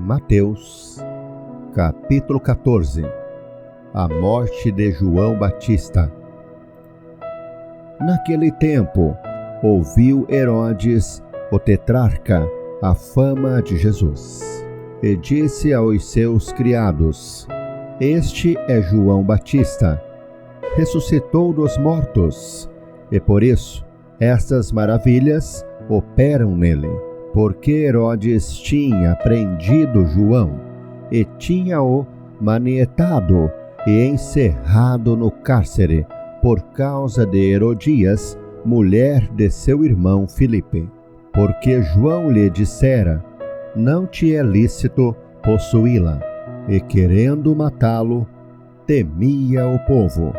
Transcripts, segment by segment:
Mateus, capítulo 14. A morte de João Batista. Naquele tempo, ouviu Herodes, o tetrarca, a fama de Jesus, e disse aos seus criados: Este é João Batista, ressuscitou dos mortos, e por isso estas maravilhas operam nele. Porque Herodes tinha prendido João e tinha-o manietado e encerrado no cárcere por causa de Herodias, mulher de seu irmão Filipe. Porque João lhe dissera: Não te é lícito possuí-la. E querendo matá-lo, temia o povo,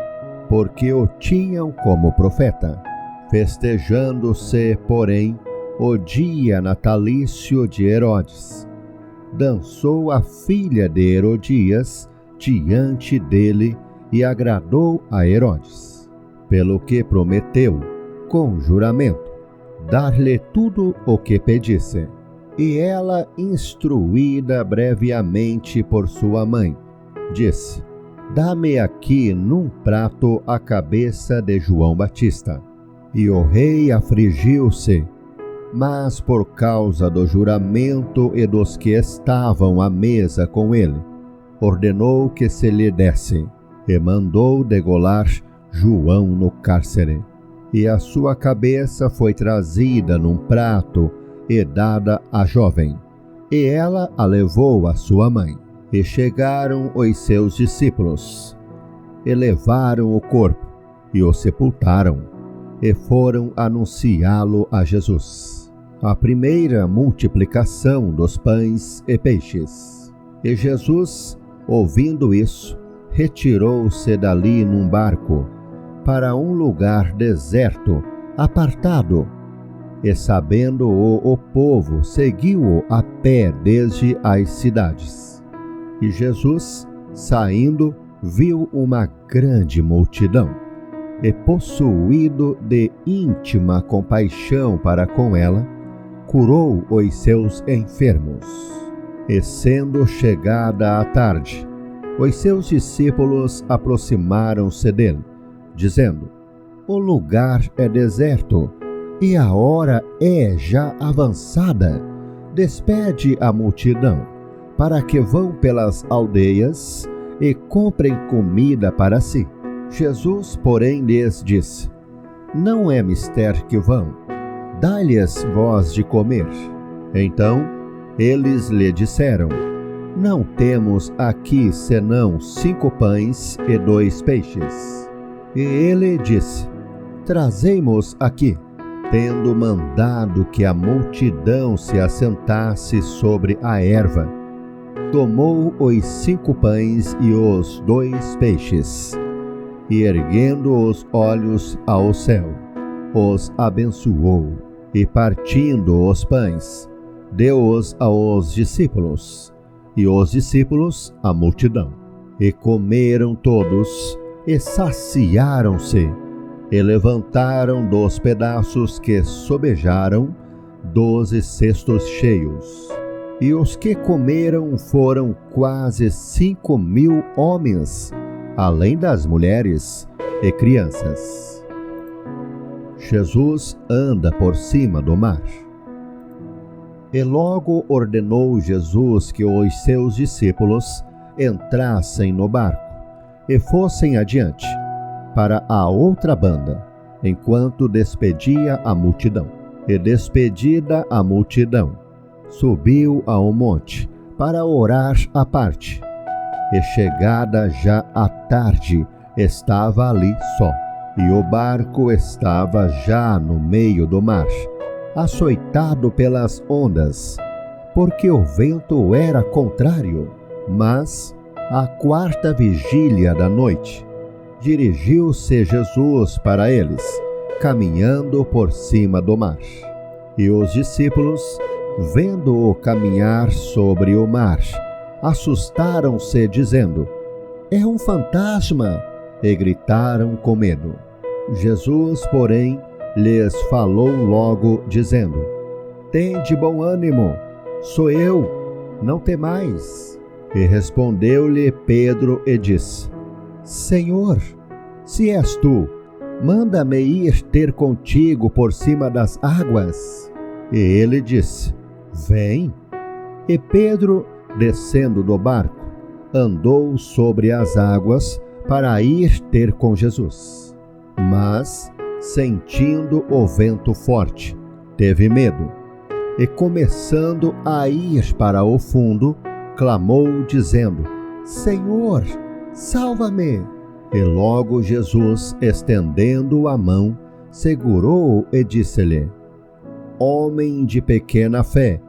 porque o tinham como profeta. Festejando-se, porém, o dia natalício de Herodes, dançou a filha de Herodias diante dele e agradou a Herodes, pelo que prometeu, com juramento, dar-lhe tudo o que pedisse. E ela, instruída brevemente por sua mãe, disse: Dá-me aqui num prato a cabeça de João Batista. E o rei afligiu-se, mas por causa do juramento e dos que estavam à mesa com ele, ordenou que se lhe desse, e mandou degolar João no cárcere. E a sua cabeça foi trazida num prato e dada à jovem, e ela a levou à sua mãe. E chegaram os seus discípulos, e levaram o corpo, e o sepultaram, e foram anunciá-lo a Jesus. A primeira multiplicação dos pães e peixes. E Jesus, ouvindo isso, retirou-se dali num barco, para um lugar deserto, apartado. E sabendo-o o povo, seguiu-o a pé desde as cidades. E Jesus, saindo, viu uma grande multidão, e possuído de íntima compaixão para com ela, curou os seus enfermos. E sendo chegada a tarde, os seus discípulos aproximaram-se dele, dizendo: O lugar é deserto, e a hora é já avançada. Despede a multidão, para que vão pelas aldeias e comprem comida para si. Jesus, porém, lhes disse: Não é mister que vão, dai-lhes vós de comer. Então eles lhe disseram: Não temos aqui senão 5 pães e 2 peixes. E ele disse: Trazei-mos aqui. Tendo mandado que a multidão se assentasse sobre a erva, tomou os 5 pães e os 2 peixes, e erguendo os olhos ao céu, os abençoou, e partindo os pães, deu-os aos discípulos, e os discípulos à multidão. E comeram todos, e saciaram-se, e levantaram dos pedaços que sobejaram 12 cestos cheios. E os que comeram foram quase 5.000 homens, além das mulheres e crianças. Jesus anda por cima do mar. E logo ordenou Jesus que os seus discípulos entrassem no barco e fossem adiante, para a outra banda, enquanto despedia a multidão. E despedida a multidão, subiu a um monte para orar à parte. E chegada já a tarde, estava ali só, e o barco estava já no meio do mar, açoitado pelas ondas, porque o vento era contrário. Mas, à 4ª vigília da noite, dirigiu-se Jesus para eles, caminhando por cima do mar. E os discípulos, vendo-o caminhar sobre o mar, assustaram-se, dizendo: É um fantasma! E gritaram com medo. Jesus, porém, lhes falou logo, dizendo: Tende bom ânimo, sou eu, não temais. E respondeu-lhe Pedro e disse: Senhor, se és tu, manda-me ir ter contigo por cima das águas. E ele disse: Vem. E Pedro, descendo do barco, andou sobre as águas para ir ter com Jesus. Mas, sentindo o vento forte, teve medo, e começando a ir para o fundo, clamou, dizendo: Senhor, salva-me! E logo Jesus, estendendo a mão, segurou-o e disse-lhe: Homem de pequena fé,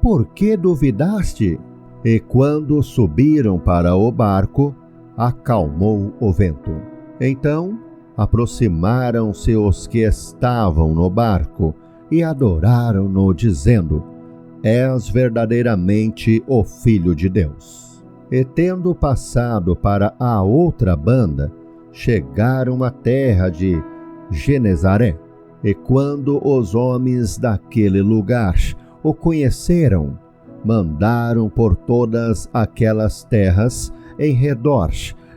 por que duvidaste? E quando subiram para o barco, acalmou o vento. Então, aproximaram-se os que estavam no barco e adoraram-no, dizendo: És verdadeiramente o Filho de Deus. E tendo passado para a outra banda, chegaram à terra de Genezaré. E quando os homens daquele lugar o conheceram, mandaram por todas aquelas terras em redor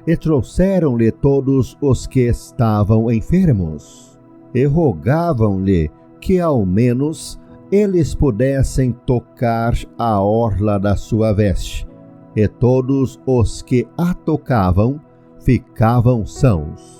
e trouxeram-lhe todos os que estavam enfermos, e rogavam-lhe que ao menos eles pudessem tocar a orla da sua veste, e todos os que a tocavam ficavam sãos.